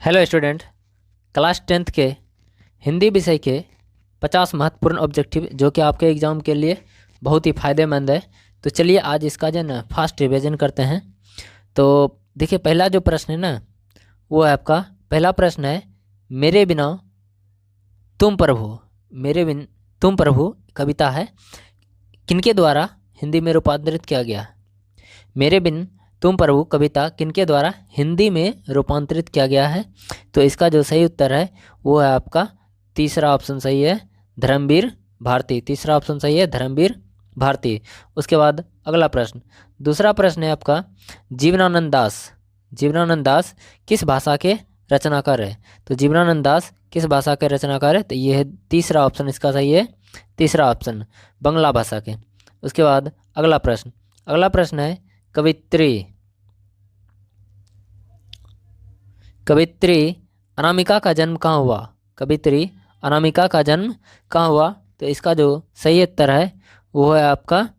Hello student. Class 10th के हिंदी विषय के 50 महत्वपूर्ण ऑब्जेक्टिव जो कि आपके एग्ज़ाम के लिए बहुत ही फ़ायदेमंद है। तो चलिए आज इसका जो है ना फास्ट रिवीजन करते हैं। तो देखिए पहला जो प्रश्न है ना वो है आपका पहला प्रश्न है, मेरे बिना तुम प्रभु। तुम प्रभु कविता है, किनके द्वारा हिंदी में रूपांतरित किया गया? मेरे बिन तुम प्रभु कविता किनके द्वारा हिंदी में रूपांतरित किया गया है? तो इसका जो सही उत्तर है वो है आपका तीसरा ऑप्शन सही है, धर्मवीर भारती। तीसरा ऑप्शन सही है, धर्मवीर भारती। उसके बाद अगला प्रश्न, दूसरा प्रश्न है आपका, जीवनानंद दास किस भाषा के रचनाकार है? तो जीवनानंद दास किस भाषा के रचनाकार है? तो ये है तीसरा ऑप्शन, इसका सही है तीसरा ऑप्शन, बंगला भाषा के। उसके बाद अगला प्रश्न है, कवित्री अनामिका का जन्म कहाँ हुआ? कवित्री अनामिका का जन्म कहाँ हुआ? तो इसका जो सही उत्तर है वो है आपका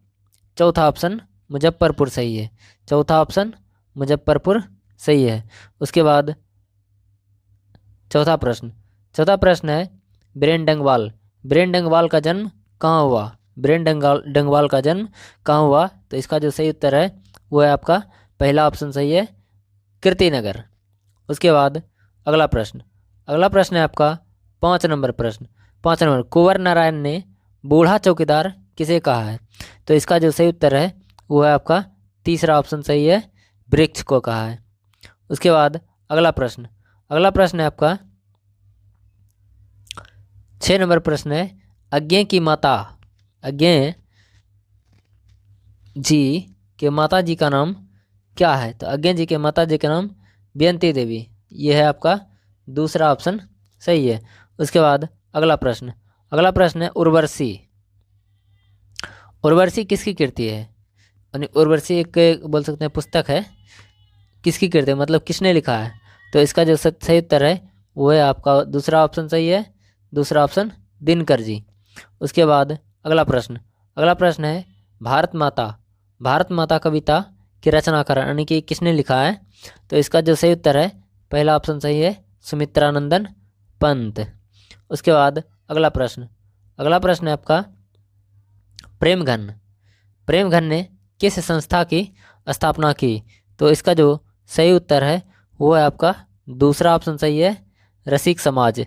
चौथा ऑप्शन, मुजफ्फरपुर सही है। चौथा ऑप्शन मुजफ्फरपुर सही है। उसके बाद चौथा प्रश्न है, बीरेन डंगवाल का जन्म कहाँ हुआ? बीरेन डंगवाल का जन्म कहाँ हुआ? तो इसका जो सही उत्तर है वो है आपका पहला ऑप्शन सही है, कीर्तिनगर। उसके बाद अगला प्रश्न है आपका 5 नंबर, कुंवर नारायण ने बूढ़ा चौकीदार किसे कहा है? तो इसका जो सही उत्तर है वो है आपका तीसरा ऑप्शन सही है, वृक्ष को कहा है। उसके बाद अगला प्रश्न है आपका 6 नंबर प्रश्न है, अज्ञे जी के माता जी का नाम क्या है? तो अज्ञे जी के माता जी का नाम बेयंती देवी, ये है आपका दूसरा ऑप्शन सही है। उसके बाद अगला प्रश्न है, उर्वशी किसकी कृति है? यानी उर्वशी एक बोल सकते हैं पुस्तक है, किसकी कृति है मतलब किसने लिखा है? तो इसका जो सही उत्तर है वो है आपका दूसरा ऑप्शन सही है, दूसरा ऑप्शन दिनकर जी। उसके बाद अगला प्रश्न है, भारत माता कविता की रचनाकार यानी कि किसने लिखा है? तो इसका जो सही उत्तर है पहला ऑप्शन सही है, सुमित्रानंदन पंत। उसके बाद अगला प्रश्न है आपका, प्रेमघन ने किस संस्था की स्थापना की? तो इसका जो सही उत्तर है वो है आपका दूसरा ऑप्शन सही है, रसिक समाज।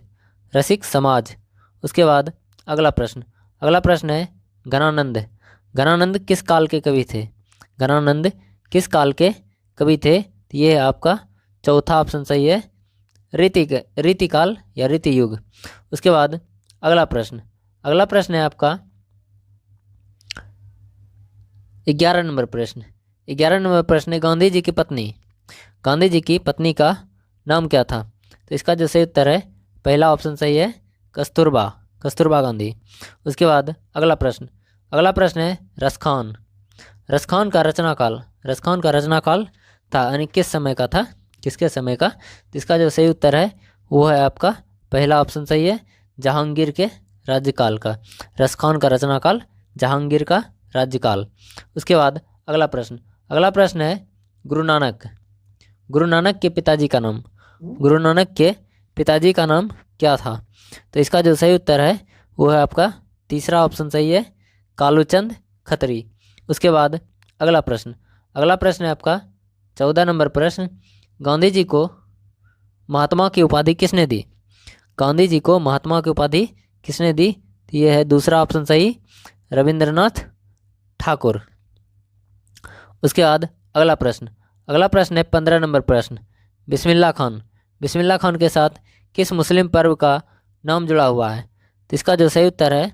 उसके बाद अगला प्रश्न है, घनानंद किस काल के कवि थे? तो ये है आपका चौथा ऑप्शन सही है, रीतिकाल या रीति युग। उसके बाद अगला प्रश्न है आपका 11 नंबर प्रश्न है, गांधी जी की पत्नी का नाम क्या था? तो इसका जो सही उत्तर है पहला ऑप्शन सही है, कस्तूरबा गांधी। उसके बाद अगला प्रश्न है, रसखान का रचनाकाल था यानी किस समय का था, किसके समय का? तो इसका जो सही उत्तर है वो है आपका पहला ऑप्शन सही है, जहांगीर के राज्यकाल का। रसखान का रचनाकाल जहांगीर का राज्यकाल। उसके बाद अगला प्रश्न है, गुरु नानक के पिताजी का नाम क्या था? तो इसका जो सही उत्तर है वो है आपका तीसरा ऑप्शन सही है, कालूचंद खत्री। उसके बाद अगला प्रश्न है आपका 14 नंबर प्रश्न, गांधी जी को महात्मा की उपाधि किसने दी? तो ये है दूसरा ऑप्शन सही, रविंद्रनाथ ठाकुर। उसके बाद अगला प्रश्न है 15 नंबर प्रश्न, बिस्मिल्लाह खान के साथ किस मुस्लिम पर्व का नाम जुड़ा हुआ है? तो इसका जो सही उत्तर है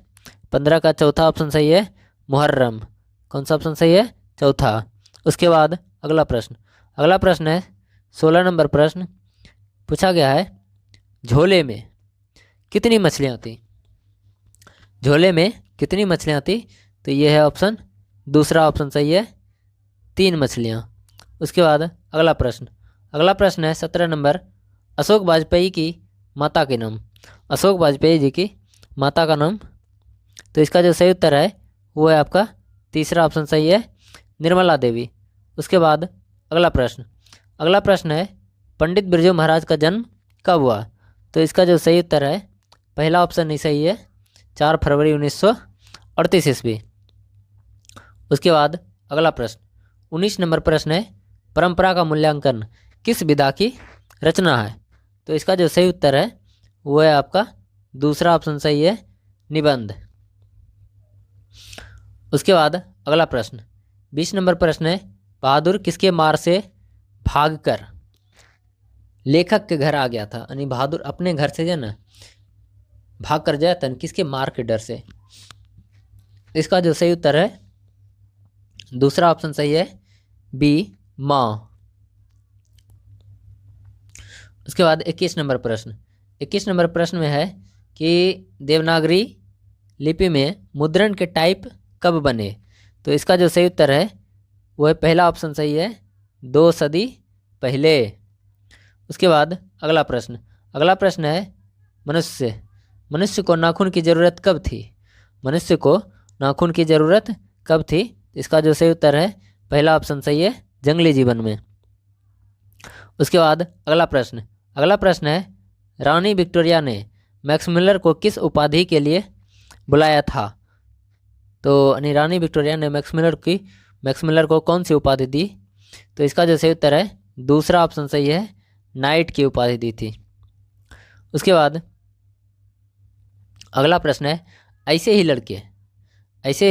15 का चौथा ऑप्शन सही है, मुहर्रम। कौन सा ऑप्शन सही है? चौथा। उसके बाद अगला प्रश्न है 16 नंबर प्रश्न, पूछा गया है, झोले में कितनी मछलियाँ थी? तो ये है ऑप्शन दूसरा ऑप्शन सही है, 3 मछलियाँ। उसके बाद अगला प्रश्न है 17 नंबर, अशोक वाजपेयी की माता के नाम। अशोक वाजपेयी जी की माता का नाम, तो इसका जो सही उत्तर है वो है आपका तीसरा ऑप्शन सही है, निर्मला देवी। उसके बाद अगला प्रश्न है, पंडित बिरजू महाराज का जन्म कब हुआ? तो इसका जो सही उत्तर है पहला ऑप्शन नहीं सही है, 4 फरवरी 1938 ईस्वी। उसके बाद अगला प्रश्न 19 नंबर प्रश्न है, परंपरा का मूल्यांकन किस विधा की रचना है? तो इसका जो सही उत्तर है वो है आपका दूसरा ऑप्शन सही है, निबंध। उसके बाद अगला प्रश्न 20 नंबर प्रश्न है, बहादुर किसके मार से भागकर लेखक के घर आ गया था? यानी बहादुर अपने घर से जो ना भाग कर जाया था, किसके मार के डर से? इसका जो सही उत्तर है दूसरा ऑप्शन सही है, बी, माँ। उसके बाद 21 नंबर प्रश्न 21 नंबर प्रश्न में है कि देवनागरी लिपि में मुद्रण के टाइप कब बने? तो इसका जो सही उत्तर है वो है पहला ऑप्शन सही है, 2 सदी पहले। उसके बाद अगला प्रश्न है, मनुष्य को नाखून की ज़रूरत कब थी? मनुष्य को नाखून की ज़रूरत कब थी? इसका जो सही उत्तर है पहला ऑप्शन सही है, जंगली जीवन में। उसके बाद अगला प्रश्न है, रानी विक्टोरिया ने मैक्समिलर को किस उपाधि के लिए बुलाया था? तो रानी विक्टोरिया ने मैक्समिलर को कौन सी उपाधि दी? तो इसका जो सही उत्तर है दूसरा ऑप्शन सही है, नाइट की उपाधि दी थी। उसके बाद अगला प्रश्न है, ऐसे ही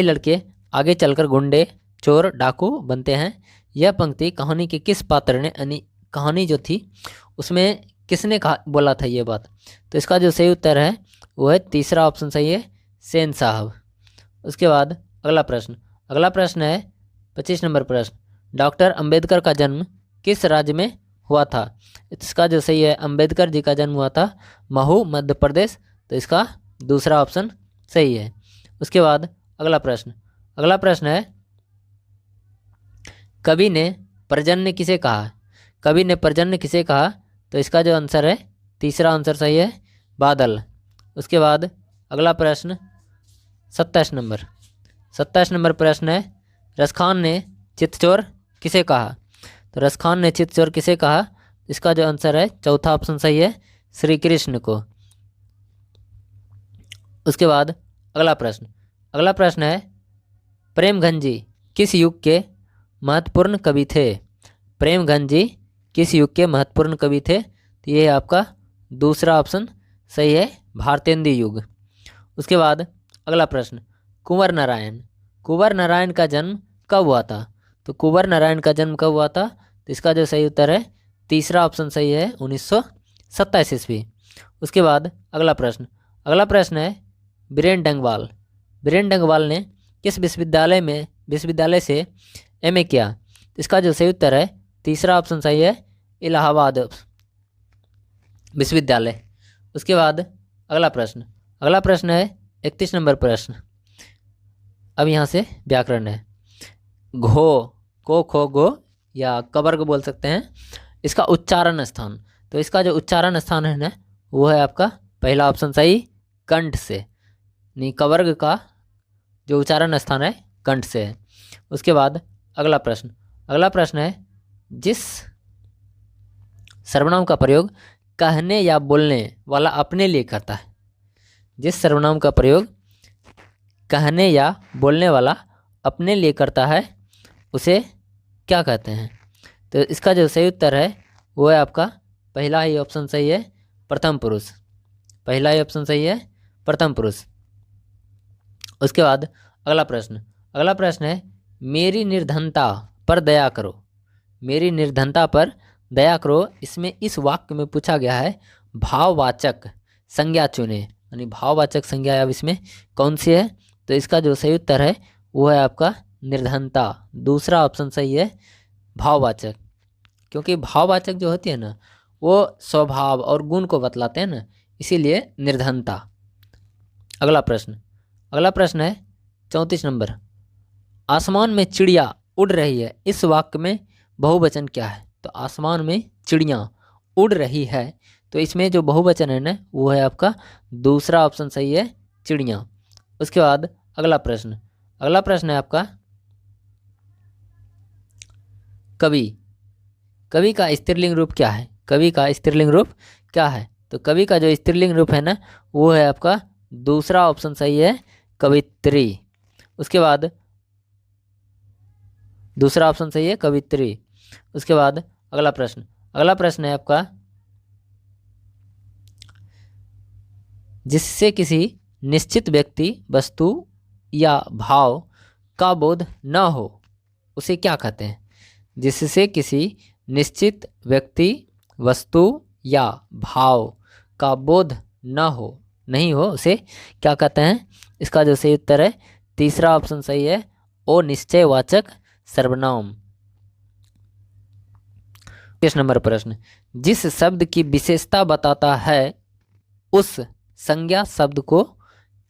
लड़के आगे चलकर गुंडे, चोर, डाकू बनते हैं। यह पंक्ति कहानी के किस पात्र ने, यानी कहानी जो थी उसमें किसने बोला था ये बात? तो इसका जो सही उत्तर है वो है तीसरा ऑप्शन सही है, सेन साहब। उसके बाद अगला प्रश्न है 25 नंबर प्रश्न, डॉक्टर अंबेडकर का जन्म किस राज्य में हुआ था? इसका जो सही है, अंबेडकर जी का जन्म हुआ था महू, मध्य प्रदेश। तो इसका दूसरा ऑप्शन सही है। उसके बाद अगला प्रश्न है, कवि ने पर्जन्य किसे कहा? तो इसका जो आंसर है तीसरा आंसर सही है, बादल। उसके बाद अगला प्रश्न 27 नंबर प्रश्न है, रसखान ने चित्तचोर किसे कहा? तो रसखान ने चित्तचोर किसे कहा? इसका जो आंसर है चौथा ऑप्शन सही है, श्री कृष्ण को। उसके बाद अगला प्रश्न है, प्रेमघन जी किस युग के महत्वपूर्ण कवि थे? प्रेमघन जी किस युग के महत्वपूर्ण कवि थे? तो ये आपका दूसरा ऑप्शन सही है, भारतेंदु युग। उसके बाद अगला प्रश्न, कुंवर नारायण का जन्म कब हुआ था? तो कुंवर नारायण का जन्म कब हुआ था? तो इसका जो सही उत्तर है तीसरा ऑप्शन सही है, 1927 ईस्वी। उसके बाद अगला प्रश्न है, बीरेन डंगवाल ने किस विश्वविद्यालय से एमए किया? इसका जो सही उत्तर है तीसरा ऑप्शन सही है, इलाहाबाद विश्वविद्यालय। उसके बाद अगला प्रश्न है 31 नंबर प्रश्न। अब यहाँ से व्याकरण है, को खो गो या कवर्ग बोल सकते हैं, इसका उच्चारण स्थान। तो इसका जो उच्चारण स्थान है ना वो है आपका पहला ऑप्शन सही, कंठ से। नहीं, कवर्ग का जो उच्चारण स्थान है कंठ से है। उसके बाद अगला प्रश्न है, जिस सर्वनाम का प्रयोग कहने या बोलने वाला अपने लिए करता है, जिस सर्वनाम का प्रयोग कहने या बोलने वाला अपने लिए करता है उसे क्या कहते हैं? तो इसका जो सही उत्तर है वो है आपका पहला ही ऑप्शन सही है, प्रथम पुरुष। पहला ही ऑप्शन सही है, प्रथम पुरुष। उसके बाद अगला प्रश्न है, मेरी निर्धनता पर दया करो। मेरी निर्धनता पर दया करो, इसमें इस वाक्य में पूछा गया है भाववाचक संज्ञा चुने, यानी भाववाचक संज्ञा अब इसमें कौन सी है? तो इसका जो सही उत्तर है वो है आपका निर्धनता। दूसरा ऑप्शन सही है, भाववाचक। क्योंकि भाववाचक जो होती है ना वो स्वभाव और गुण को बतलाते हैं ना, इसीलिए निर्धनता। अगला प्रश्न है 34 नंबर, आसमान में चिड़िया उड़ रही है, इस वाक्य में बहुवचन क्या है? तो आसमान में चिड़िया उड़ रही है, तो इसमें जो बहुवचन है ना वो है आपका दूसरा ऑप्शन सही है, चिड़िया। उसके बाद अगला प्रश्न है आपका, कवि का स्त्रीलिंग रूप क्या है? कवि का स्त्रीलिंग रूप क्या है? तो कवि का जो स्त्रीलिंग रूप है ना, वो है आपका दूसरा ऑप्शन सही है, कवित्री। उसके बाद दूसरा ऑप्शन सही है, कवित्री। उसके बाद अगला प्रश्न है आपका, जिससे किसी निश्चित व्यक्ति, वस्तु या भाव का बोध न हो, उसे क्या कहते हैं? जिससे किसी निश्चित व्यक्ति, वस्तु या भाव का बोध न हो, नहीं हो, उसे क्या कहते हैं? इसका जो सही उत्तर है, तीसरा ऑप्शन सही है, अनिश्चयवाचक सर्वनाम। 25 नंबर प्रश्न, जिस शब्द की विशेषता बताता है उस संज्ञा शब्द को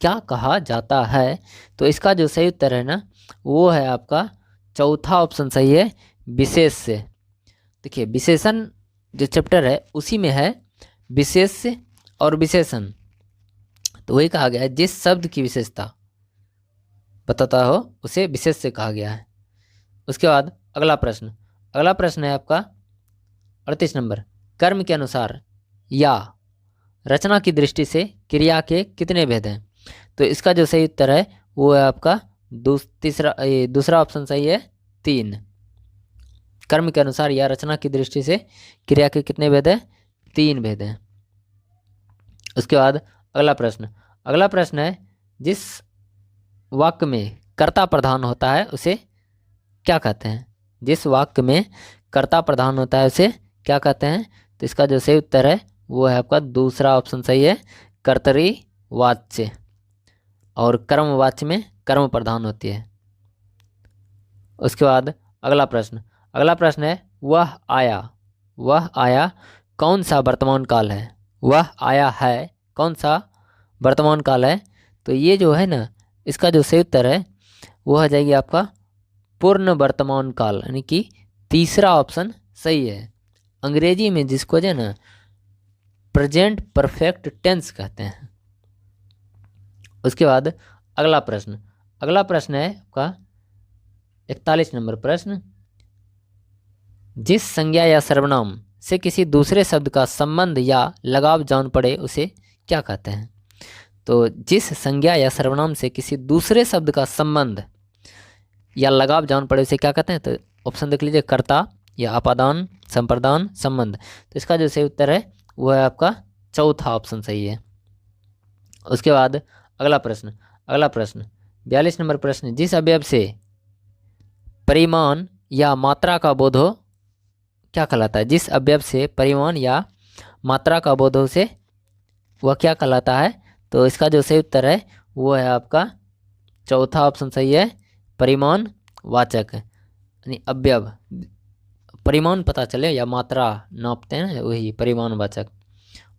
क्या कहा जाता है? तो इसका जो सही उत्तर है ना, वो है आपका चौथा ऑप्शन सही है, विशेष्य। देखिए, विशेषण जो चैप्टर है उसी में है विशेष्य और विशेषण। तो वही कहा गया है, जिस शब्द की विशेषता बताता हो उसे विशेष्य कहा गया है। उसके बाद अगला प्रश्न है आपका 38 नंबर, कर्म के अनुसार या रचना की दृष्टि से क्रिया के कितने भेद हैं? तो इसका जो सही उत्तर है, वो है आपका दूसरा ऑप्शन सही है, 3। कर्म के अनुसार या रचना की दृष्टि से क्रिया के कितने भेद हैं? 3 भेद हैं। उसके बाद अगला प्रश्न है, जिस वाक्य में कर्ता प्रधान होता है उसे क्या कहते हैं? जिस वाक्य में कर्ता प्रधान होता है उसे क्या कहते हैं? तो इसका जो सही उत्तर है, वो है आपका दूसरा ऑप्शन सही है, कर्तरीवाच्य। और कर्मवाच्य में कर्म प्रधान होती है। उसके बाद अगला प्रश्न है, वह आया कौन सा वर्तमान काल है? वह आया है कौन सा वर्तमान काल है? तो ये जो है ना, इसका जो सही उत्तर है, वो हो जाएगी आपका पूर्ण वर्तमान काल, यानी कि तीसरा ऑप्शन सही है। अंग्रेजी में जिसको जो है ना प्रेजेंट परफेक्ट टेंस कहते हैं। उसके बाद अगला प्रश्न है आपका 41 नंबर प्रश्न, जिस संज्ञा या सर्वनाम से किसी दूसरे शब्द का संबंध या लगाव जान पड़े उसे क्या कहते हैं? तो जिस संज्ञा या सर्वनाम से किसी दूसरे शब्द का संबंध या लगाव जान पड़े उसे क्या कहते हैं? तो ऑप्शन देख लीजिए, कर्ता या अपादान, संप्रदान, संबंध। तो इसका जो सही उत्तर है, वो है आपका चौथा ऑप्शन सही है। उसके बाद अगला प्रश्न 42 नंबर प्रश्न, जिस अवयव से परिमाण या मात्रा का बोध हो क्या कहलाता है? जिस अवयव से परिमाण या मात्रा का बोध हो से वह क्या कहलाता है? तो इसका जो सही उत्तर है, वो है आपका चौथा ऑप्शन सही है, परिमाण वाचक। यानी अवयव, परिमाण पता चले या मात्रा नापते हैं, वही परिमाण वाचक।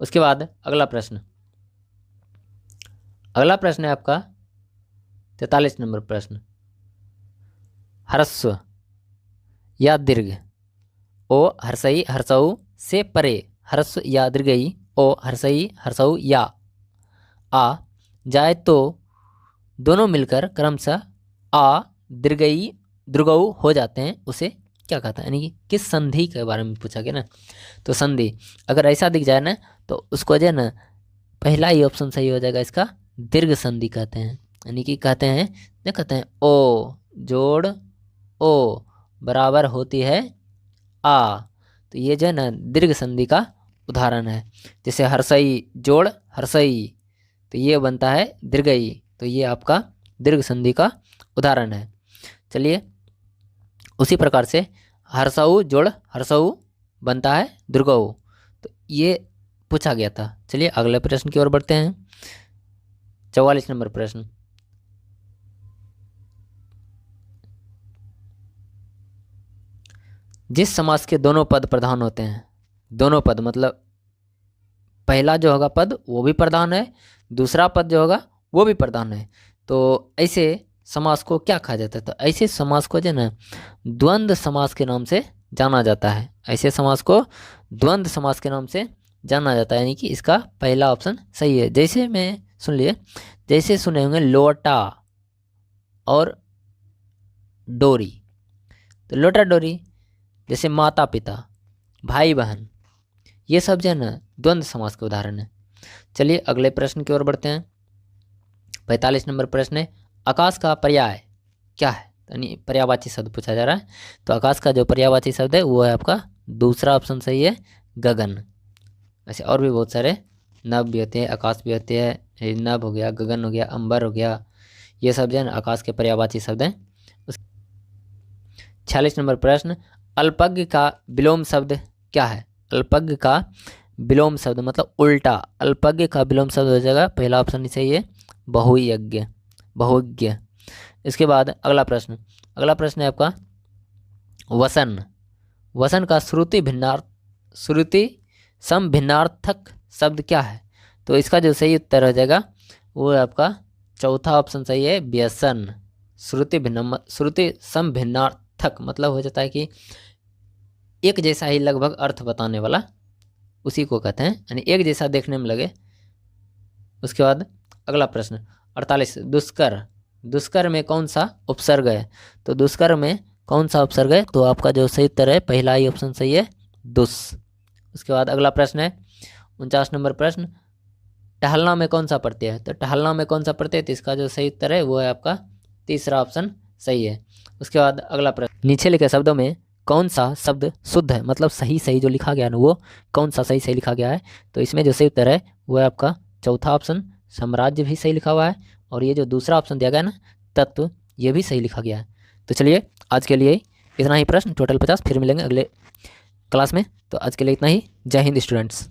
उसके बाद अगला प्रश्न है आपका 43 नंबर प्रश्न, ह्रस्व या दीर्घ ओ हर्षई हर्षऊ से परे, ह्रस्व या दीर्घई ओ हर्षई हर्षऊ या आ जाए तो दोनों मिलकर क्रमशः आ दीर्घई दीर्घऊ हो जाते हैं, उसे क्या कहता है? यानी कि किस संधि के बारे में पूछा गया ना। तो संधि अगर ऐसा दिख जाए ना, तो उसको जो है ना पहला ही ऑप्शन सही हो जाएगा, इसका दीर्घ संधि कहते हैं। यानी कि कहते हैं ओ जोड़ ओ बराबर होती है आ। तो ये जो है ना दीर्घ संधि का उदाहरण है। जैसे हर्षई जोड़ हर्षई, तो ये बनता है दीर्घई, तो ये आपका दीर्घ संधि का उदाहरण है। चलिए, उसी प्रकार से हर्षऊ जोड़ हर्षऊ बनता है दीर्घऊ, तो ये पूछा गया था। चलिए अगले प्रश्न की ओर बढ़ते हैं। 44 नंबर प्रश्न, जिस समास के दोनों पद प्रधान होते हैं, दोनों पद मतलब पहला जो होगा पद वो भी प्रधान है, दूसरा पद जो होगा वो भी प्रधान है, तो ऐसे समास को क्या कहा जाता है? तो ऐसे समास को जो है ना द्वंद्व समास के नाम से जाना जाता है। ऐसे समास को द्वंद्व समास के नाम से जाना जाता है, यानी कि इसका पहला ऑप्शन सही है। जैसे में सुन लिए, जैसे सुने होंगे लोटा और डोरी, तो लोटा डोरी जैसे माता पिता भाई बहन, ये सब जो है ना द्वंद्व समास के उदाहरण है। चलिए अगले प्रश्न की ओर बढ़ते हैं। 45 नंबर प्रश्न है, आकाश का पर्याय क्या है? यानी पर्यायवाची शब्द पूछा जा रहा है। तो आकाश का जो पर्यायवाची शब्द है वो है आपका दूसरा ऑप्शन सही है, गगन। ऐसे और भी बहुत सारे नभ भी होते हैं, आकाश भी होते हैं, नभ हो गया, गगन हो गया, अंबर हो गया, ये सब जो है ना आकाश के पर्यायवाची शब्द हैं। 46 नंबर प्रश्न, अल्पज्ञ का विलोम शब्द क्या है? अल्पज्ञ का विलोम शब्द मतलब उल्टा, अल्पज्ञ का विलोम शब्द हो जाएगा, पहला ऑप्शन ही सही है, बहुयज्ञ, बहुज्ञ। इसके बाद अगला प्रश्न है आपका वसन। वसन का श्रुति सम भिन्नार्थक शब्द क्या है? तो इसका जो सही उत्तर हो जाएगा वो है आपका चौथा ऑप्शन सही है, व्यसन। श्रुति सम भिन्नार्थक मतलब हो जाता है कि एक जैसा ही लगभग अर्थ बताने वाला, उसी को कहते हैं, यानी एक जैसा देखने में लगे। उसके बाद अगला प्रश्न 48, दुष्कर में कौन सा उपसर्ग है? तो दुष्कर में कौन सा उपसर्ग है? तो आपका जो सही उत्तर है पहला ही ऑप्शन सही है, दुस। उसके बाद अगला प्रश्न है 49 नंबर प्रश्न, टहलना में कौन सा प्रत्यय है? तो टहलना में कौन सा प्रत्यय? तो इसका जो सही उत्तर है वो है आपका तीसरा ऑप्शन सही है। उसके बाद अगला प्रश्न, नीचे लिखे शब्दों में कौन सा शब्द शुद्ध है, मतलब सही जो लिखा गया है ना वो कौन सा सही लिखा गया है? तो इसमें जो सही उत्तर है वो है आपका चौथा ऑप्शन, साम्राज्य भी सही लिखा हुआ है, और ये जो दूसरा ऑप्शन दिया गया है ना, तत्व, ये भी सही लिखा गया है। तो चलिए आज के लिए इतना ही प्रश्न, टोटल 50, फिर मिलेंगे अगले क्लास में। तो आज के लिए इतना ही। जय हिंद स्टूडेंट्स।